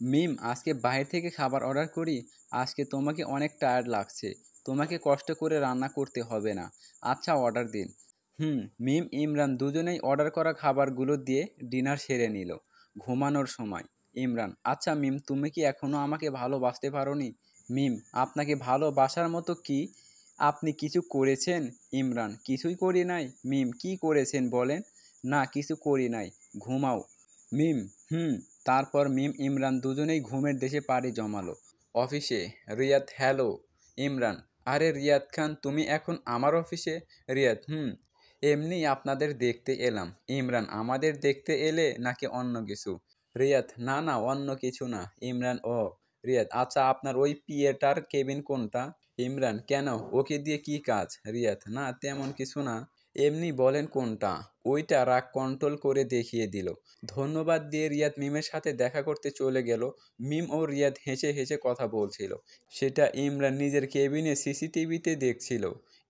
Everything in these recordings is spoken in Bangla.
মিম, আজকে বাইরে থেকে খাবার অর্ডার করি। আজকে তোমাকে অনেক টায়ার্ড লাগছে। তোমাকে কষ্ট করে রান্না করতে হবে না। আচ্ছা, অর্ডার দিন। মিম ইমরান দুজনেই অর্ডার করা খাবারগুলো দিয়ে ডিনার সেরে নিল। ঘুমানোর সময় ইমরান, আচ্ছা মিম, তুমি কি এখনো আমাকে ভালোবাসতে পারোনি? মিম, আপনাকে ভালোবাসার মতো কি আপনি কিছু করেছেন? ইমরান, কিছুই করি নাই। মিম, কি করেছেন বলেন? না, কিছু করি নাই। ঘুমাও। মিম, হুম। তারপর মিম ইমরান দুজনেই ঘুমের দেশে পাড়ি জমালো। অফিসে রিয়াদ, হ্যালো। ইমরান, আরে রিয়াদ খান, তুমি এখন আমার অফিসে? রিয়াদ, এমনি আপনাদের দেখতে এলাম। ইমরান, আমাদের দেখতে এলে নাকি অন্য কিছু? রিয়াদ, না না, অন্য কিছু না। ইমরান, ও। রিয়াদ, আচ্ছা আপনার ওই পিএটার কেবিন কোনটা? ইমরান, কেন, ওকে দিয়ে কি কাজ? রিয়াদ, না তেমন কিছু না, এমনি বলেন কোনটা। ওইটা রাগ কন্ট্রোল করে দেখিয়ে দিল। ধন্যবাদ দিয়ে রিয়াদ মিমের সাথে দেখা করতে চলে গেল। মিম ও রিয়াদ হেসে হেসে কথা বলছিল। সেটা ইমরান নিজের কেবিনে সিসিটিভিতে দেখছিল।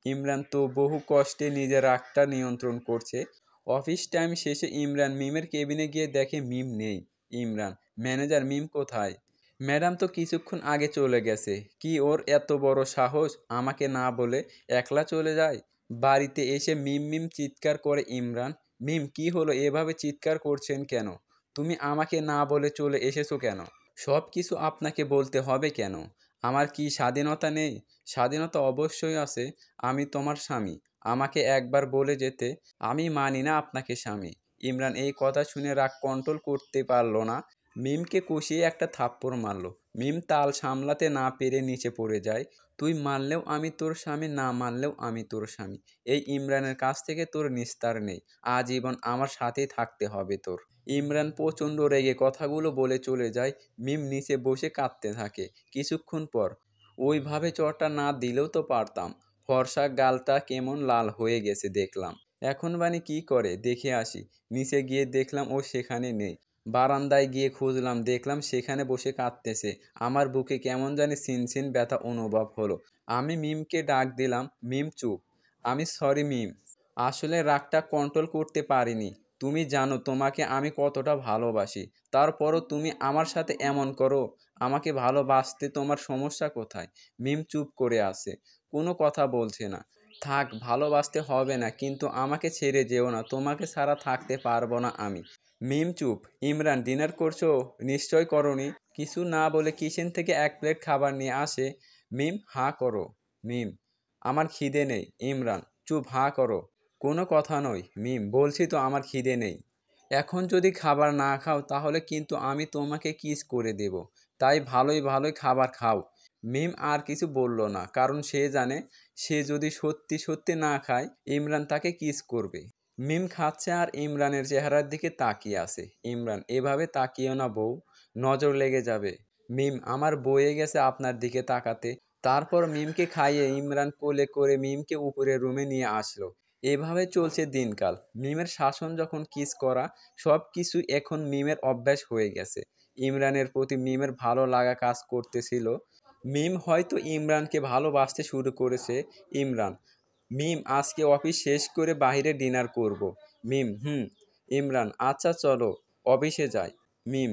ইমরান তো বহু কষ্টে নিজের রাগটা নিয়ন্ত্রণ করছে। অফিস টাইম শেষে ইমরান মিমের কেবিনে গিয়ে দেখে মিম নেই। ইমরান, ম্যানেজার, মিম কোথায়? ম্যাডাম তো কিছুক্ষণ আগে চলে গেছে। কি ওর এত বড় সাহস আমাকে না বলে একলা চলে যায়? বাড়িতে এসে মিম মিম চিৎকার করে ইমরান। মিম, কি হলো, এভাবে চিৎকার করছেন কেন? তুমি আমাকে না বলে চলে এসেছো কেন? সব কিছু আপনাকে বলতে হবে কেন? আমার কি স্বাধীনতা নেই? স্বাধীনতা অবশ্যই আছে। আমি তোমার স্বামী। আমাকে একবার বলে যেতে। আমি মানি না আপনাকে স্বামী। ইমরান এই কথা শুনে রাগ কন্ট্রোল করতে পারল না। মিমকে কষিয়ে একটা থাপ্পড় মারল। মিম তাল সামলাতে না পেরে নিচে পড়ে যায়। তুই মানলেও আমি তোর স্বামী, না মানলেও আমি তোর স্বামী। এই ইমরানের কাছ থেকে তোর নিস্তার নেই। আজীবন আমার সাথেই থাকতে হবে তোর। ইমরান প্রচণ্ড রেগে কথাগুলো বলে চলে যায়। মিম নিচে বসে কাঁদতে থাকে। কিছুক্ষণ পর, ওইভাবে চড়টা না দিলেও তো পারতাম। ফর্সা গালটা কেমন লাল হয়ে গেছে দেখলাম। এখন বানি কি করে, দেখে আসি। নিচে গিয়ে দেখলাম ও সেখানে নেই। বারান্দায় গিয়ে খুঁজলাম, দেখলাম সেখানে বসে কাঁদতেছে। আমার বুকে কেমন জানি সিনসিন ব্যথা অনুভব হলো। আমি মিমকে ডাক দিলাম। মিম চুপ। আমি সরি মিম, আসলে রাগটা কন্ট্রোল করতে পারিনি। তুমি জানো তোমাকে আমি কতটা ভালোবাসি। তারপরও তুমি আমার সাথে এমন করো। আমাকে ভালোবাসতে তোমার সমস্যা কোথায়? মিম চুপ করে আছে, কোনো কথা বলছে না। থাক, ভালোবাসতে হবে না, কিন্তু আমাকে ছেড়ে যেও না। তোমাকে ছাড়া থাকতে পারবো না আমি। মিম চুপ। ইমরান, ডিনার করছো? নিশ্চয় করনি। কিছু না বলে কিচেন থেকে এক প্লেট খাবার নিয়ে আসে। মিম, হাঁ করো। মিম, আমার খিদে নেই। ইমরান, চুপ, হাঁ করো। কোনো কথা নয় মিম, বলছি তো আমার খিদে নেই। এখন যদি খাবার না খাও তাহলে কিন্তু আমি তোমাকে কিস করে দেব। তাই ভালোই ভালোই খাবার খাও। মিম আর কিছু বলল না, কারণ সে জানে সে যদি সত্যি সত্যি না খায় ইমরান তাকে কিস করবে। মিম খাচ্ছে আর ইমরানের চেহারার দিকে তাকিয়ে আছে। ইমরান, এভাবে তাকিয়েও না বউ, নজর লেগে যাবে। মিম, আমার বয়ে গেছে আপনার দিকে তাকাতে। তারপর মিমকে খাইয়ে ইমরান কোলে করে মিমকে উপরের রুমে নিয়ে আসলো। এভাবে চলছে দিনকাল। মিমের শাসন যখন কিস করা, সব কিছু এখন মিমের অভ্যাস হয়ে গেছে। ইমরানের প্রতি মিমের ভালো লাগা কাজ করতেছিল। মিম হয়তো ইমরানকে ভালোবাসতে শুরু করেছে। ইমরান, মিম, আজকে অফিস শেষ করে বাইরে ডিনার করব। মিম, ইমরান, আচ্ছা চলো অফিসে যাই। মিম,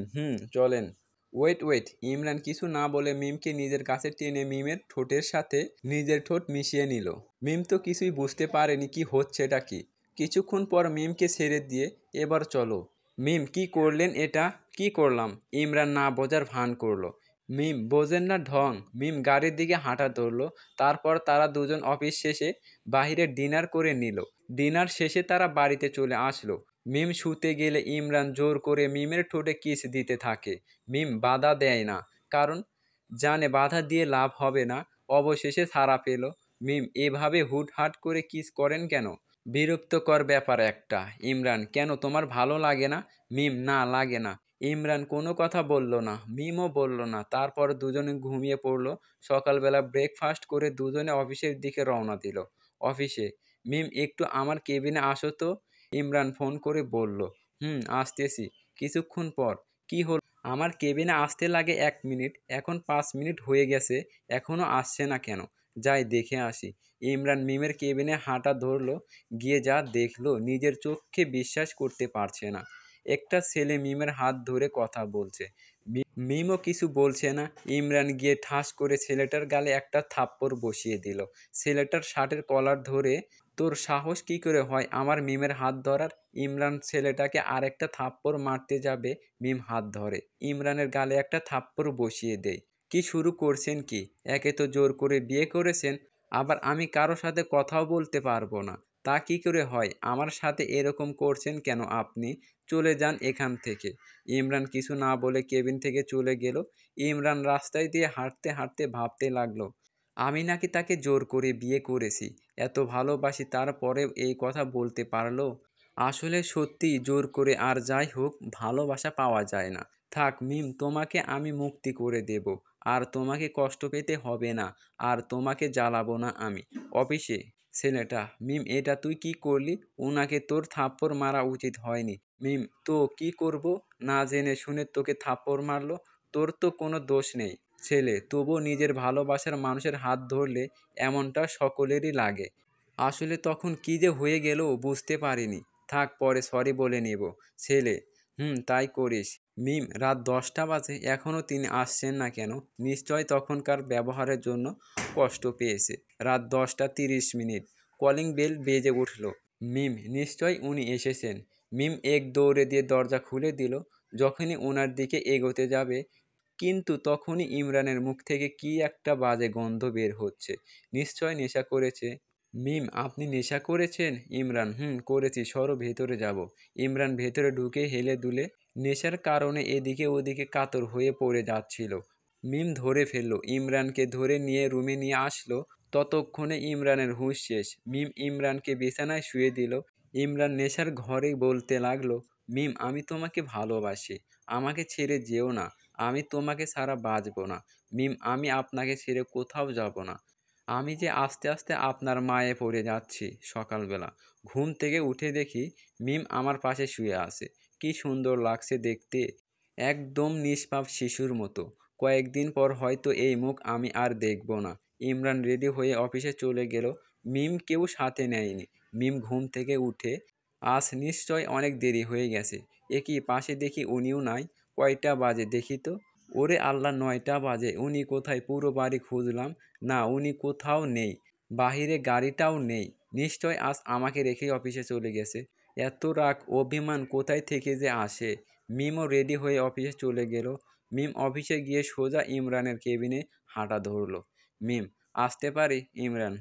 চলেন। Wait wait. ইমরান কিছু না বলে মিমকে নিজের কাছে টেনে মিমের ঠোঁটের সাথে নিজের ঠোঁট মিশিয়ে নিল। মিম তো কিছুই বুঝতে পারেনি কি হচ্ছেটা কি। কিছুক্ষণ পর মিমকে ছেড়ে দিয়ে, এবার চলো। মিম, কি করলেন এটা? কি করলাম? ইমরান না বোঝার ভান করলো। মিম, বোঝেন না ঢং। মিম গাড়ির দিকে হাঁটা ধরলো। তারপর তারা দুজন অফিস শেষে বাইরে ডিনার করে নিল। ডিনার শেষে তারা বাড়িতে চলে আসলো। মিম শুতে গেলে ইমরান জোর করে মিমের ঠোঁটে কিস দিতে থাকে। মিম বাধা দেয় না, কারণ জানে বাধা দিয়ে লাভ হবে না। অবশেষে ছাড়া পেল। মিম, এভাবে হুটহাট করে কিস করেন কেন? বিরক্তকর ব্যাপার একটা। ইমরান, কেন, তোমার ভালো লাগে না? মিম, না লাগে না। ইমরান কোনো কথা বলল না, মিমও বলল না। তারপর দুজনে ঘুমিয়ে পড়ল। সকালবেলা ব্রেকফাস্ট করে দুজনে অফিসের দিকে রওনা দিল। অফিসে, মিম একটু আমার কেবিনে আসো তো। ইমরান ফোন করে বলল, আসতেছি। কিছুক্ষণ পর, কি হলো? আমার কেবিনে আসতে লাগে 1 মিনিট, এখন 5 মিনিট হয়ে গেছে, এখনও আসছে না কেন? যাই দেখে আসি। ইমরান মিমের কেবিনে হাঁটা ধরলো। গিয়ে যা দেখলো নিজের চোখকে বিশ্বাস করতে পারছে না। একটা ছেলে মিমের হাত ধরে কথা বলছে। মিমও কিছু বলছে না। ইমরান গিয়ে ঠাস করে ছেলেটার গালে একটা থাপ্পড় বসিয়ে দিল। ছেলেটার শার্টের কলার ধরে, তোর সাহস কি করে হয় আমার মিমের হাত ধরার? ইমরান ছেলেটাকে আরেকটা থাপ্পড় মারতে যাবে, মিম হাত ধরে ইমরানের গালে একটা থাপ্পড় বসিয়ে দেয়। কি শুরু করছেন কি? একে তো জোর করে বিয়ে করেছেন, আবার আমি কারো সাথে কথাও বলতে পারবো না, তা কি করে হয়? আমার সাথে এরকম করছেন কেন আপনি? চলে যান এখান থেকে। ইমরান কিছু না বলে কেবিন থেকে চলে গেল। ইমরান রাস্তায় দিয়ে হাঁটতে হাঁটতে ভাবতে লাগলো, আমি নাকি তাকে জোর করে বিয়ে করেছি, এত ভালোবাসি তারপরেও এই কথা বলতে পারলো। আসলে সত্যি জোর করে আর যাই হোক ভালোবাসা পাওয়া যায় না। থাক মিম, তোমাকে আমি মুক্তি করে দেব, আর তোমাকে কষ্ট পেতে হবে না, আর তোমাকে জ্বালাবো না আমি। অফিসে ছেলেটা, মিম এটা তুই কি করলি? উনাকে তোর থাপ্পড় মারা উচিত হয়নি। মিম, তো কি করব? না জেনে শুনে তোকে থাপ্পড় মারলো, তোর তো কোনো দোষ নেই। ছেলে, তবুও নিজের ভালোবাসার মানুষের হাত ধরলে এমনটা সকলেরই লাগে। আসলে তখন কী যে হয়ে গেল বুঝতে পারিনি। থাক, পরে সরি বলে নেব। ছেলে, তাই করিস। মিম, রাত 10টা বাজে, এখনও তিনি আসছেন না কেন? নিশ্চয় তখনকার ব্যবহারের জন্য কষ্ট পেয়েছে। রাত 10টা 30 মিনিট, কলিং বেল বেজে উঠল। মিম, নিশ্চয় উনি এসেছেন। মিম এক দৌড়ে দিয়ে দরজা খুলে দিল। যখনই ওনার দিকে এগোতে যাবে, কিন্তু তখনই ইমরানের মুখ থেকে কী একটা বাজে গন্ধ বের হচ্ছে। নিশ্চয় নেশা করেছে। মিম, আপনি নেশা করেছেন? ইমরান, করেছি, সরো ভেতরে যাব। ইমরান ভেতরে ঢুকে হেলে দুলে নেশার কারণে এদিকে ওদিকে কাতর হয়ে পড়ে যাচ্ছিল। মিম ধরে ফেলল, ইমরানকে ধরে নিয়ে রুমে নিয়ে আসলো। ততক্ষণে ইমরানের হুঁশ শেষ। মিম ইমরানকে বিছানায় শুয়ে দিল। ইমরান নেশার ঘরে বলতে লাগলো, মিম আমি তোমাকে ভালোবাসি, আমাকে ছেড়ে যেও না, আমি তোমাকে ছাড়া বাঁচব না। মিম, আমি আপনাকে ছেড়ে কোথাও যাব না। আমি যে আস্তে আস্তে আপনার মায়ে পড়ে যাচ্ছি। সকালবেলা ঘুম থেকে উঠে দেখি মিম আমার পাশে শুয়ে আছে। কি সুন্দর লাগছে দেখতে, একদম নিষ্পাপ শিশুর মতো। কয়েকদিন পর হয়তো এই মুখ আমি আর দেখব না। ইমরান রেডি হয়ে অফিসে চলে গেল। মিম কেউ সাথে নেয়নি। মিম ঘুম থেকে উঠে, আজ নিশ্চয় অনেক দেরি হয়ে গেছে। একই পাশে দেখি উনিও নাই। কয়টা বাজে দেখি তো। ওরে আল্লাহ, 9টা বাজে। উনি কোথায়? পুরো বাড়ি খুঁজলাম, না উনি কোথাও নেই। বাহিরে গাড়িটাও নেই। নিশ্চয় আজ আমাকে রেখেই অফিসে চলে গেছে। এত রাগ অভিমান কোথায় থেকে যে আসে। মিমও রেডি হয়ে অফিসে চলে গেল। মিম অফিসে গিয়ে সোজা ইমরানের কেবিনে হাঁটা ধরলো। মিম, আসতে পারি? ইমরান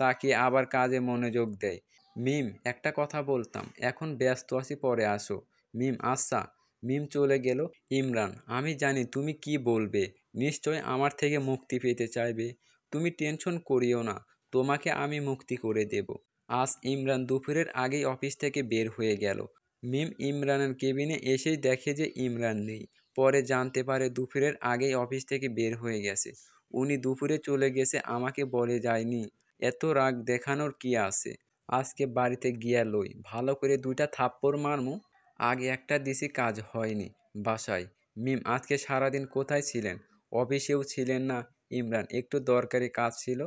তাকিয়ে আবার কাজে মনোযোগ দেয়। মিম, একটা কথা বলতাম, এখন ব্যস্ত আছি, পরে আসো। মিম, আচ্ছা। মিম চলে গেল। ইমরান, আমি জানি তুমি কি বলবে, নিশ্চয় আমার থেকে মুক্তি পেতে চাইবে। তুমি টেনশন করিও না, তোমাকে আমি মুক্তি করে দেব। আজ ইমরান দুপুরের আগেই অফিস থেকে বের হয়ে গেল। মিম ইমরানের কেবিনে এসেই দেখে যে ইমরান নেই। পরে জানতে পারে দুপুরের আগেই অফিস থেকে বের হয়ে গেছে। উনি দুপুরে চলে গেছে, আমাকে বলে যায়নি। এত রাগ দেখানোর কি আছে? আজকে বাড়িতে গিয়া লই, ভালো করে 2টা থাপ্পড় মারমু। আগে একটা দিছি, কাজ হয়নি। বাসায়। মিম, আজকে সারাদিন কোথায় ছিলেন? অফিসেও ছিলেন না। ইমরান, একটু দরকারি কাজ ছিল।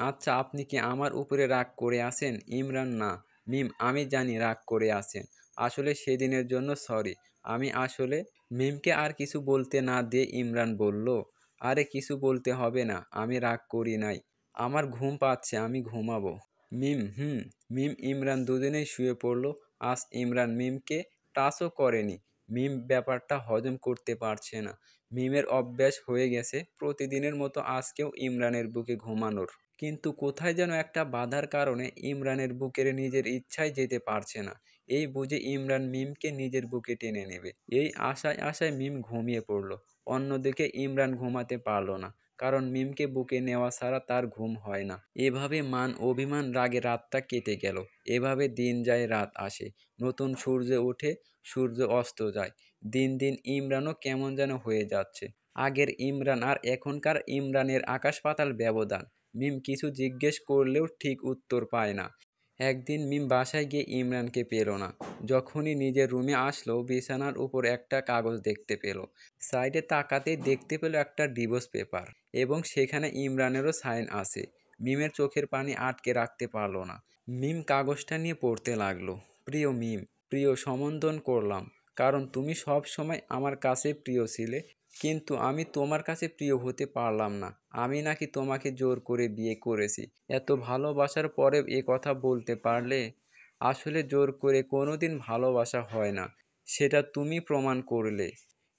আচ্ছা, আপনি কি আমার উপরে রাগ করে আছেন? ইমরান, না। মিম, আমি জানি রাগ করে আছেন। আসলে সেদিনের জন্য সরি। আমি আসলে মিমকে আর কিছু বলতে না দিয়ে ইমরান বলল, আরে কিছু বলতে হবে না, আমি রাগ করি নাই। আমার ঘুম পাচ্ছে, আমি ঘুমাবো। মিম, মিম ইমরান দুজনেই শুয়ে পড়ল। আজ ইমরান মিমকে টাচও করেনি। মিম ব্যাপারটা হজম করতে পারছে না। মিমের অভ্যাস হয়ে গেছে প্রতিদিনের মতো আজকেও ইমরানের বুকে ঘুমানোর। কিন্তু কোথায় যেন একটা বাধার কারণে ইমরানের বুকের নিজের ইচ্ছায় যেতে পারছে না। এই বুঝে ইমরান মিমকে নিজের বুকে টেনে নেবে, এই আশায় আশায় মিম ঘুমিয়ে পড়ল। অন্যদিকে ইমরান ঘুমাতে পারল না, কারণ মিমকে বুকে নেওয়া ছাড়া তার ঘুম হয় না। এভাবে মান অভিমান রাগে রাতটা কেটে গেল। এভাবে দিন যায় রাত আসে, নতুন সূর্য ওঠে, সূর্য অস্ত যায়। দিন দিন ইমরানও কেমন যেন হয়ে যাচ্ছে। আগের ইমরান আর এখনকার ইমরানের আকাশ পাতাল ব্যবধান। মিম কিছু জিজ্ঞেস করলেও ঠিক উত্তর পায় না। একদিন মিম বাসায় গিয়ে ইমরানকে পেল না। যখনই নিজের রুমে আসলো, বিছানার উপর একটা কাগজ দেখতে পেল। সাইডে তাকাতেই দেখতে পেল একটা ডিভোর্স পেপার, এবং সেখানে ইমরানেরও সাইন আছে। মিমের চোখের পানি আটকে রাখতে পারল না। মিম কাগজটা নিয়ে পড়তে লাগলো। প্রিয় মিম, প্রিয়, সম্বোধন করলাম। কারণ তুমি সব সময় আমার কাছে প্রিয় ছিলে। কিন্তু আমি তোমার কাছে প্রিয় হতে পারলাম না। আমি নাকি তোমাকে জোর করে বিয়ে করেছি। এত ভালোবাসার পরেও এ কথা বলতে পারলে? আসলে জোর করে কোনোদিন ভালোবাসা হয় না, সেটা তুমি প্রমাণ করলে।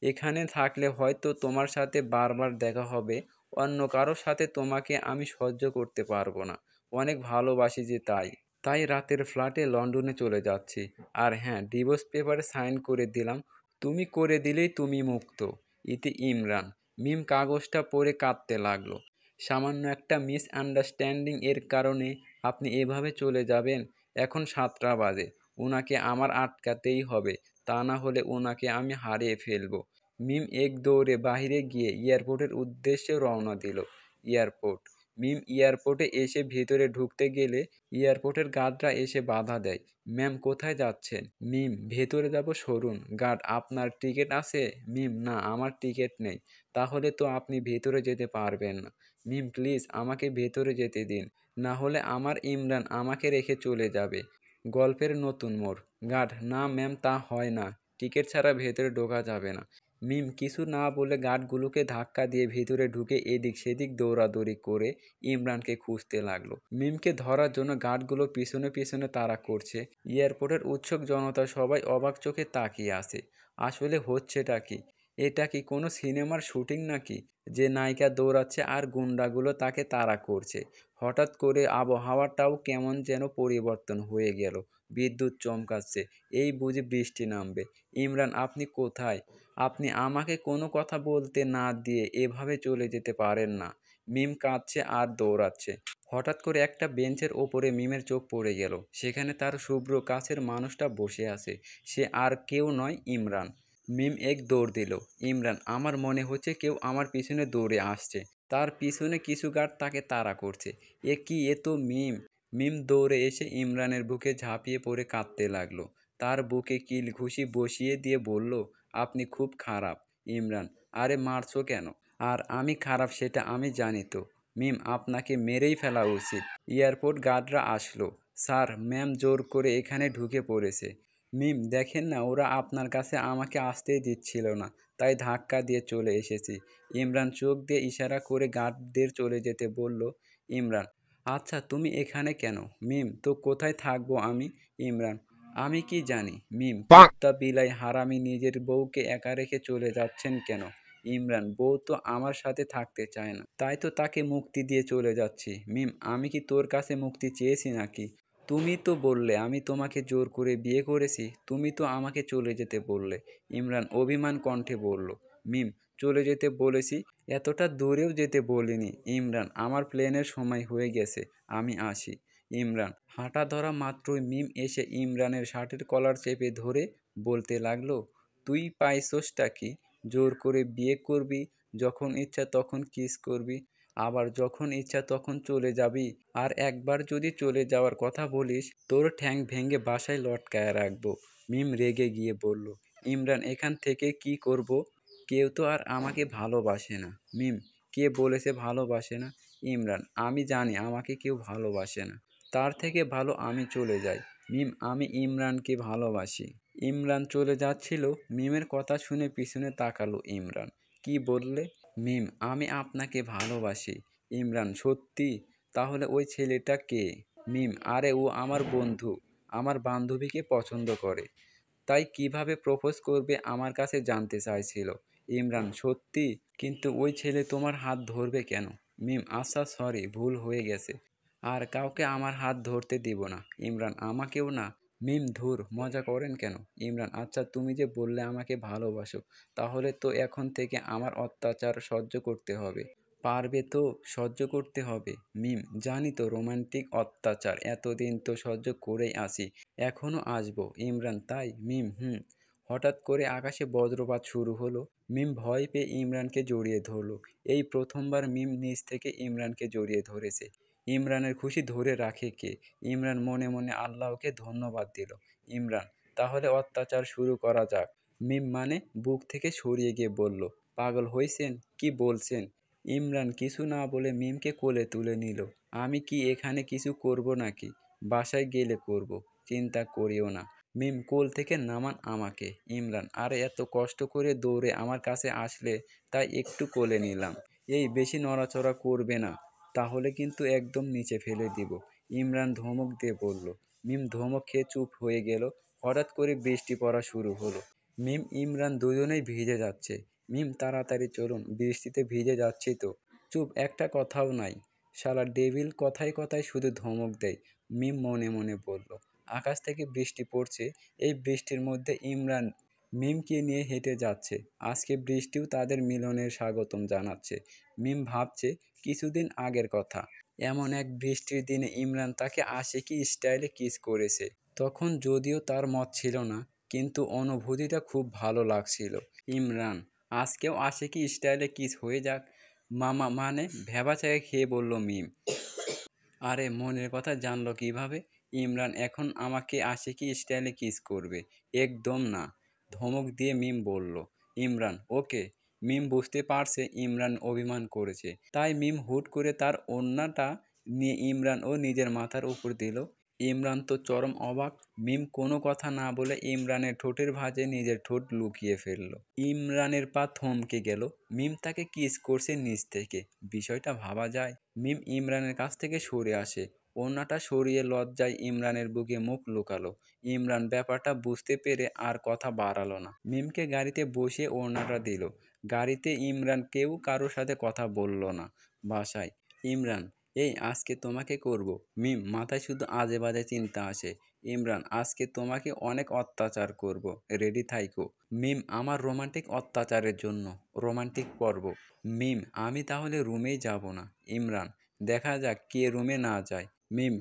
এখানে থাকলে হয়তো তোমার সাথে বারবার দেখা হবে, অন্য কারো সাথে তোমাকে আমি সহ্য করতে পারবো না। অনেক ভালোবাসি যে তাই। তাই রাতের ফ্ল্যাটে লন্ডনে চলে যাচ্ছি। আর হ্যাঁ, ডিভোর্স পেপারে সাইন করে দিলাম। তুমি করে দিলেই তুমি মুক্ত। ইতি ইমরান। মিম কাগজটা পড়ে কাঁদতে লাগলো। সামান্য একটা মিসআন্ডারস্ট্যান্ডিং এর কারণে আপনি এভাবে চলে যাবেন? এখন 7টা বাজে। উনাকে আমার আটকাতেই হবে, তা না হলে উনাকে আমি হারিয়ে ফেলবো। মিম এক দৌড়ে বাহিরে গিয়ে এয়ারপোর্টের উদ্দেশ্যে রওনা দিল। এয়ারপোর্ট। মিম এয়ারপোর্টে এসে ভিতরে ঢুকতে গেলে এয়ারপোর্টের গার্ডরা এসে বাধা দেয়। ম্যাম, কোথায় যাচ্ছেন? মিম, ভেতরে যাব সরুন। গার্ড, আপনার টিকিট আছে? মিম, না, আমার টিকিট নেই। তাহলে তো আপনি ভেতরে যেতে পারবেন না। মিম, প্লিজ আমাকে ভেতরে যেতে দিন, না হলে আমার ইমরান আমাকে রেখে চলে যাবে। গল্পের নতুন মোড়। গার্ড, না ম্যাম, তা হয় না। টিকিট ছাড়া ভেতরে ঢোকা যাবে না। মিম কিছু না বলে গার্ডগুলোকে ধাক্কা দিয়ে ভিতরে ঢুকে এদিক সেদিক দৌড়াদৌড়ি করে ইমরানকে খুঁজতে লাগলো। মিমকে ধরার জন্য গার্ডগুলো পিছনে পিছনে তাড়া করছে। এয়ারপোর্টের উৎসুক জনতা সবাই অবাক চোখে তাকিয়ে আছে। আসলে হচ্ছেটা কি? এটা কি কোনো সিনেমার শুটিং নাকি, যে নায়িকা দৌড়াচ্ছে আর গুন্ডাগুলো তাকে তাড়া করছে? হঠাৎ করে আবহাওয়াটাও কেমন যেন পরিবর্তন হয়ে গেল। বিদ্যুৎ চমকাচ্ছে। এই বুঝি বৃষ্টি নামবে। ইমরান, আপনি কোথায়? আপনি আমাকে কোনো কথা বলতে না দিয়ে এভাবে চলে যেতে পারেন না। মিম কাঁদছে আর দৌড়াচ্ছে। হঠাৎ করে একটা বেঞ্চের ওপরে মিমের চোখ পড়ে গেল। সেখানে তার শুভ্র কাছের মানুষটা বসে আছে। সে আর কেউ নয়, ইমরান। মিম এক দৌড় দিল। ইমরান, আমার মনে হচ্ছে কেউ আমার পিছনে দৌড়ে আসছে। তার পিছনে কিছু গার্ড তাকে তাড়া করছে। এ কি, এ তো মিম। মিম দৌড়ে এসে ইমরানের বুকে ঝাঁপিয়ে পড়ে কাঁদতে লাগলো। তার বুকে কিল ঘুষি বসিয়ে দিয়ে বলল, আপনি খুব খারাপ। ইমরান, আরে মারছো কেন? আর আমি খারাপ সেটা আমি জানি তো। মিম, আপনাকে মেরেই ফেলা উচিত। এয়ারপোর্ট গার্ডরা আসলো। স্যার, ম্যাম জোর করে এখানে ঢুকে পড়েছে। মিম, দেখেন না, ওরা আপনার কাছে আমাকে আসতেই দিচ্ছিল না, তাই ধাক্কা দিয়ে চলে এসেছি। ইমরান চোখ দিয়ে ইশারা করে গার্ডদের চলে যেতে বলল। ইমরান, আচ্ছা তুমি এখানে কেন? মিম, তো কোথায় থাকবো আমি? ইমরান, আমি কি জানি। মিম, কুত্তা বিলাই হারামি, নিজের বউকে একা রেখে চলে যাচ্ছেন কেন? ইমরান, বউ তো আমার সাথে থাকতে চায় না, তাই তো তাকে মুক্তি দিয়ে চলে যাচ্ছি। মিম, আমি কি তোর কাছে মুক্তি চেয়েছি নাকি? তুমি তো বললে আমি তোমাকে জোর করে বিয়ে করেছি, তুমি তো আমাকে চলে যেতে বললে। ইমরান অভিমান কণ্ঠে বলল। মিম, চলে যেতে বলেছি, এতটা দূরেও যেতে বলিনি। ইমরান, আমার প্লেনের সময় হয়ে গেছে, আমি আসি। ইমরান হাঁটা ধরা মাত্রই মিম এসে ইমরানের শার্টের কলার চেপে ধরে বলতে লাগলো, তুই পাইছসটা কি? জোর করে বিয়ে করবি, যখন ইচ্ছা তখন কিস করবি, আবার যখন ইচ্ছা তখন চলে যাবি। আর একবার যদি চলে যাওয়ার কথা বলিস, তোর ঠ্যাং ভেঙে বাসায় লটকায়া রাখবো। মিম রেগে গিয়ে বলল, ইমরান এখান থেকে কি করব? কেউ তো আর আমাকে ভালোবাসে না। মিম, কে বলেছে ভালোবাসে না? ইমরান, আমি জানি আমাকে কেউ ভালোবাসে না। তার থেকে ভালো আমি চলে যাই। মিম, আমি ইমরানকে ভালোবাসি। ইমরান চলে যাচ্ছিল। মিমের কথা শুনে পিছনে তাকালো ইমরান। কি বললে? মিম, আমি আপনাকে ভালোবাসি। ইমরান, সত্যি? তাহলে ওই ছেলেটা কে? মিম, আরে ও আমার বন্ধু, আমার বান্ধবীকে পছন্দ করে, তাই কিভাবে প্রপোজ করবে আমার কাছে জানতে চাইছিল। ইমরান, সত্যি? কিন্তু ওই ছেলে তোমার হাত ধরবে কেন? মিম, আচ্ছা সরি, ভুল হয়ে গেছে। আর কাউকে আমার হাত ধরতে দিব না। ইমরান, আমাকেও না? মিম, ধুর, মজা করেন কেন? ইমরান, আচ্ছা তুমি যে বললে আমাকে ভালোবাসো, তাহলে তো এখন থেকে আমার অত্যাচার সহ্য করতে হবে। পারবে তো? সহ্য করতে হবে। মিম, জানি তো, রোমান্টিক অত্যাচার এতদিন তো সহ্য করেই আসি, এখনও আসবো। ইমরান, তাই? মিম, হুম। হঠাৎ করে আকাশে বজ্রপাত শুরু হলো। মিম ভয় পেয়ে ইমরানকে জড়িয়ে ধরলো। এই প্রথমবার মিম নিজ থেকে ইমরানকে জড়িয়ে ধরেছে। ইমরানের খুশি ধরে রাখে কে? ইমরান মনে মনে আল্লাহকে ধন্যবাদ দিল। ইমরান, তাহলে অত্যাচার শুরু করা যাক। মিম মানে বুক থেকে সরিয়ে গিয়ে বলল, পাগল হইছেন? কি বলছেন? ইমরান কিছু না বলে মিমকে কোলে তুলে নিল। আমি কি এখানে কিছু করব নাকি? বাসায় গেলে করব, চিন্তা করিও না। মিম কোল থেকে নামান আমাকে। ইমরান, আরে এত কষ্ট করে দৌড়ে আমার কাছে আসলে তাই একটু কোলে নিলাম। এই বেশি নড়াচড়া করবে না, তাহলে কিন্তু একদম নিচে ফেলে দিব। ইমরান ধমক দিয়ে বলল। মিম ধমক খেয়ে চুপ হয়ে গেল। হঠাৎ করে বৃষ্টি পড়া শুরু হলো। মিম ইমরান দুজনেই ভিজে যাচ্ছে। মিম তাড়াতাড়ি চলুন, বৃষ্টিতে ভিজে যাচ্ছি তো। চুপ, একটা কথাও নাই। শালা ডেভিল কথায় কথায় শুধু ধমক দেয়। মিম মনে মনে বলল। আকাশ থেকে বৃষ্টি পড়ছে। এই বৃষ্টির মধ্যে ইমরান মিমকে নিয়ে হেঁটে যাচ্ছে। আজকে বৃষ্টিও তাদের মিলনের স্বাগতম জানাচ্ছে। মিম ভাবছে কিছুদিন আগের কথা। এমন এক বৃষ্টির দিনে ইমরান তাকে আশিকি স্টাইলে কিস করেছে। তখন যদিও তার মত ছিল না, কিন্তু অনুভূতিটা খুব ভালো লাগছিল। ইমরান, আজকেও আশিকি স্টাইলে কিস হয়ে যাক। মামা মানে ভ্যাবাচাকে খেয়ে বলল মিম। আরে মনের কথা জানলো কিভাবে? ইমরান এখন আমাকে আশিকি স্টাইলে কিস করবে? একদম না, ধমক দিয়ে মিম বলল। ইমরান, ওকে। মিম বুঝতে পারছে ইমরান অভিমান করেছে, তাই মিম হুট করে তার ওড়নাটা নিয়ে ইমরান ও নিজের মাথার উপর দিল। ইমরান তো চরম অবাক। মিম কোনো কথা না বলে ইমরানের ঠোঁটের ভাঁজে নিজের ঠোঁট লুকিয়ে ফেলল। ইমরানের পা থমকে গেল। মিম তাকে কিস করছে নিচ থেকে। বিষয়টা ভাবা যায়? মিম ইমরানের কাছ থেকে সরে আসে। ওড়নাটা সরিয়ে লজ্জায় ইমরানের বুকে মুখ লুকালো। ইমরান ব্যাপারটা বুঝতে পেরে আর কথা বাড়ালো না। মিমকে গাড়িতে বসিয়ে ওড়নাটা দিল। গাড়িতে ইমরান কেউ কারোর সাথে কথা বলল না। বাসায় ইমরান, এই আজকে তোমাকে করব। মিম মাথায় শুধু আজে বাজে চিন্তা আসে। ইমরান, আজকে তোমাকে অনেক অত্যাচার করব, রেডি থাইকো। মিম, আমার রোমান্টিক অত্যাচারের জন্য রোমান্টিক পর্ব। মিম, আমি তাহলে রুমেই যাব না। ইমরান, দেখা যাক কে রুমে না যায়। মিম,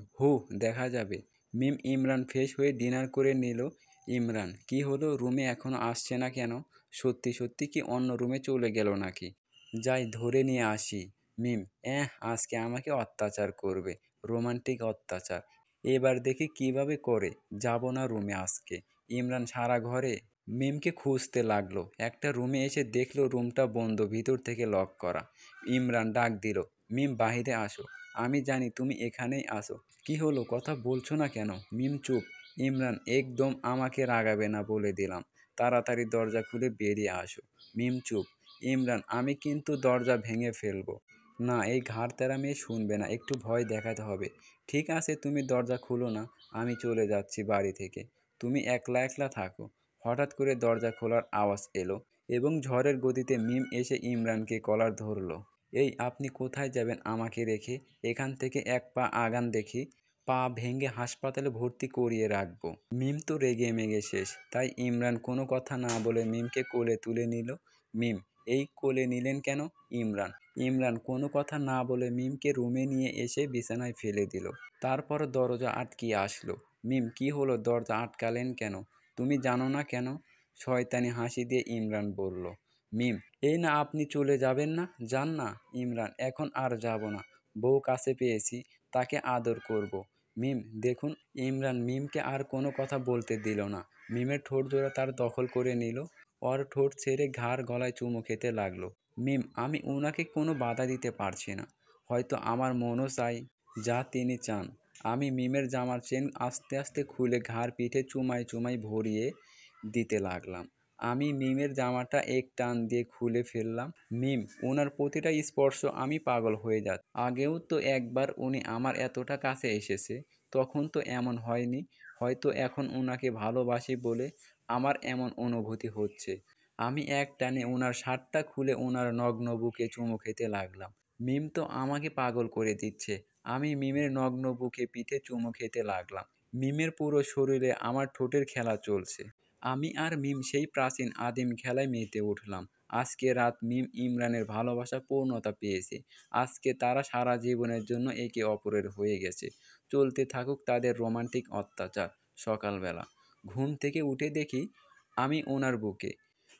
দেখা যাবে। মিম ইমরান ফ্রেশ হয়ে ডিনার করে নিল। ইমরান, কি হলো, রুমে এখনো আসছে না কেন? সত্যি সত্যি কি অন্য রুমে চলে গেল নাকি? যাই ধরে নিয়ে আসি। মিম, আজকে আমাকে অত্যাচার করবে, রোমান্টিক অত্যাচার। এবার দেখি কিভাবে করে। যাব না রুমে আজকে। ইমরান সারা ঘরে মিমকে খুঁজতে লাগলো। একটা রুমে এসে দেখলো রুমটা বন্ধ, ভিতর থেকে লক করা। ইমরান ডাক দিল, মিম বাহিরে আসো। আমি জানি তুমি এখানেই আসো। কি হলো, কথা বলছো না কেন? মিম চুপ। ইমরান, একদম আমাকে রাগাবে না বলে দিলাম। তাড়াতাড়ি দরজা খুলে বেরিয়ে আসো। মিম চুপ। ইমরান, আমি কিন্তু দরজা ভেঙে ফেলবো। না, এই ঘাড় তেরা মেয়ে শুনবে না, একটু ভয় দেখাতে হবে। ঠিক আছে, তুমি দরজা খুলো না, আমি চলে যাচ্ছি বাড়ি থেকে। তুমি একলা একলা থাকো। হঠাৎ করে দরজা খোলার আওয়াজ এলো এবং ঝড়ের গতিতে মিম এসে ইমরানকে কলার ধরলো। এই, আপনি কোথায় যাবেন আমাকে রেখে? এখান থেকে এক পা আগান দেখি, পা ভেঙে হাসপাতালে ভর্তি করিয়ে রাখবো। মিম তো রেগে মেগে শেষ, তাই ইমরান কোনো কথা না বলে মিমকে কোলে তুলে নিল। মিম, এই কোলে নিলেন কেন? ইমরান ইমরান কোনো কথা না বলে মিমকে রুমে নিয়ে এসে বিছানায় ফেলে দিল। তারপর দরজা আটকিয়ে আসলো। মিম, কি হলো, দরজা আটকালেন কেন? তুমি জানো না কেন? শয়তানি হাসি দিয়ে ইমরান বলল। মিম, এই না আপনি চলে যাবেন না, যান না। ইমরান, এখন আর যাব না। বউ কাছে পেয়েছি, তাকে আদর করব। মিম, দেখুন। ইমরান মিমকে আর কোনো কথা বলতে দিল না। মিমের ঠোঁট জোড়া তার দখল করে নিল। ওর ঠোঁট ছেড়ে ঘাড় গলায় চুমু খেতে লাগলো। মিম, আমি উনাকে কোনো বাধা দিতে পারছি না। হয়তো আমার মনও চাই যা তিনি চান। আমি মিমের জামার চেন আস্তে আস্তে খুলে ঘাড় পিঠে চুমাই চুমাই ভরিয়ে দিতে লাগলাম। আমি মিমের জামাটা এক টান দিয়ে খুলে ফেললাম। মিম, ওনার প্রতিটা স্পর্শ আমি পাগল হয়ে যাচ্ছি। আগেও তো একবার উনি আমার এতটা কাছে এসেছে, তখন তো এমন হয়নি। হয়তো এখন ওনাকে ভালোবাসি বলে আমার এমন অনুভূতি হচ্ছে। আমি এক টানে ওনার শার্টটা খুলে ওনার নগ্ন বুকে চুমু খেতে লাগলাম। মিম তো আমাকে পাগল করে দিচ্ছে। আমি মিমের নগ্ন বুকে পিঠে চুমু খেতে লাগলাম। মিমের পুরো শরীরে আমার ঠোঁটের খেলা চলছে। আমি আর মিম সেই প্রাচীন আদিম খেলায় মেতে উঠলাম। আজকে রাত মিম ইমরানের ভালোবাসা পূর্ণতা পেয়েছে। আজকে তারা সারা জীবনের জন্য একে অপরের হয়ে গেছে। চলতে থাকুক তাদের রোমান্টিক অত্যাচার। সকালবেলা ঘুম থেকে উঠে দেখি আমি ওনার বুকে।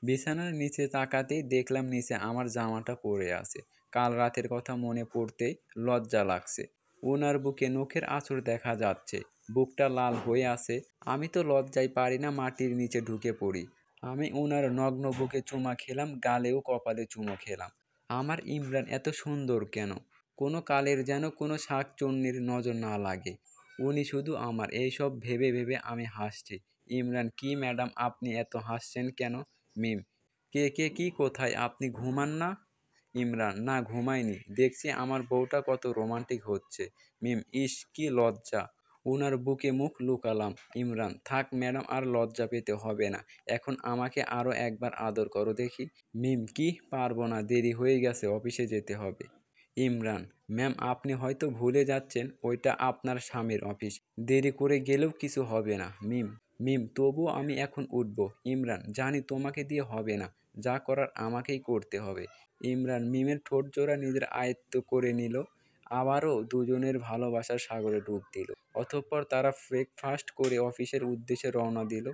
বিছানার নিচে তাকাতেই দেখলাম নিচে আমার জামাটা পড়ে আছে। কাল রাতের কথা মনে পড়তেই লজ্জা লাগছে। ওনার বুকে নখের আঁচড় দেখা যাচ্ছে। বুকটা লাল হয়ে আছে। আমি তো লজ্জায় পারি না, মাটির নিচে ঢুকে পড়ি। আমি ওনার নগ্ন বুকে চুমা খেলাম, গালেও কপালে চুমো খেলাম। আমার ইমরান এত সুন্দর কেন? কোনো কালের যেন কোনো শাকচুন্নির নজর না লাগে। উনি শুধু আমার। এইসব ভেবে ভেবে আমি হাসছি। ইমরান, কি ম্যাডাম আপনি এত হাসছেন কেন? মিম, কে কি কোথায়, আপনি ঘুমান না? ইমরান, না ঘুমাইনি, দেখছি আমার বউটা কত রোমান্টিক হচ্ছে। মিম, ইস কি লজ্জা, উনার বুকে মুখ লুকালাম। ইমরান, থাক ম্যাডাম, আর লজ্জা পেতে হবে না, এখন আমাকে আরও একবার আদর করো দেখি। মিম, কি পারবো না, দেরি হয়ে গেছে, অফিসে যেতে হবে। ইমরান, ম্যাম আপনি হয়তো ভুলে যাচ্ছেন ওইটা আপনার স্বামীর অফিস, দেরি করে গেলেও কিছু হবে না। মিম, তবুও আমি এখন উঠব। ইমরান, জানি তোমাকে দিয়ে হবে না, যা করার আমাকেই করতে হবে। ইমরান মিমের ঠোঁট জোড়া নিজের আয়ত্ত করে নিল, আবারও দুজনের ভালোবাসার সাগরে ডুব দিল। অতঃপর তারা ব্রেকফাস্ট করে অফিসের উদ্দেশ্যে রওনা দিল।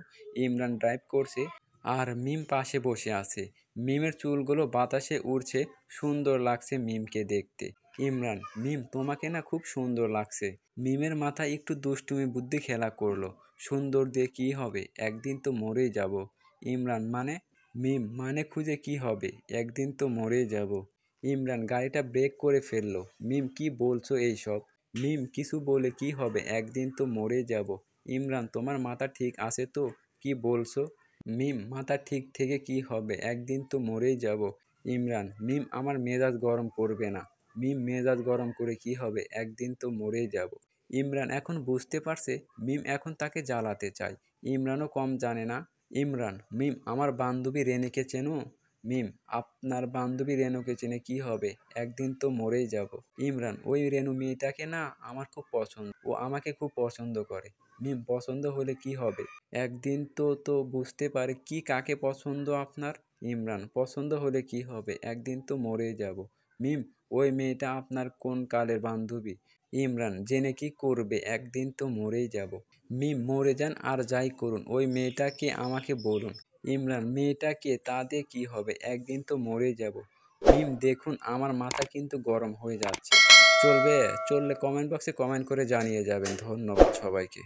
ইমরান ড্রাইভ করছে আর মিম পাশে বসে আছে। মিমের চুলগুলো বাতাসে উড়ছে, সুন্দর লাগছে মিমকে দেখতে। ইমরান, মিম তোমাকে না খুব সুন্দর লাগছে। মিমের মাথায় একটু দুষ্টুমি বুদ্ধি খেলা করলো। সুন্দর দিয়ে কি হবে, একদিন তো মরেই যাব। ইমরান, মানে? মিম, মানে খুঁজে কি হবে, একদিন তো মরেই যাব। ইমরান গাড়িটা ব্রেক করে ফেললো। মিম, কি বলছো এইসব? মিম, কিছু বলে কি হবে, একদিন তো মরেই যাব। ইমরান, তোমার মাথা ঠিক আছে তো? কি বলছো? মিম, মাথা ঠিক থেকে কি হবে, একদিন তো মরেই যাব। ইমরান, মিম আমার মেজাজ গরম করবে না। মিম, মেজাজ গরম করে কি হবে, একদিন তো মরেই যাব। ইমরান এখন বুঝতে পারছে মিম এখন তাকে জ্বালাতে চায়। ইমরানও কম জানে না। ইমরান, মিম আমার বান্ধবী রেনেকে চেনো? মিম, আপনার বান্ধবী রেনুকে চেনে কি হবে, একদিন তো মরেই যাব। ইমরান, ওই রেনু মেয়েটাকে না আমার খুব পছন্দ, ও আমাকে খুব পছন্দ করে। মিম, পছন্দ হলে কি হবে, একদিন তো তো বুঝতে পারে কি কাকে পছন্দ আপনার। ইমরান, পছন্দ হলে কি হবে, একদিন তো মরেই যাব। মিম, ওই মেয়েটা আপনার কোন কালের বান্ধবী? ইমরান, জেনে কি করবে, একদিন তো মরেই যাব। মিম, মরে যান আর যাই করুন, ওই মেয়েটাকে আমাকে বলুন। ইমরান, মেয়েটা কে, তা দিয়ে কী হবে, একদিন তো মরেই যাব। মিম, দেখুন আমার মাথা কিন্তু গরম হয়ে যাচ্ছে। চলবে? চললে কমেন্ট বক্সে কমেন্ট করে জানিয়ে যাবেন। ধন্যবাদ সবাইকে।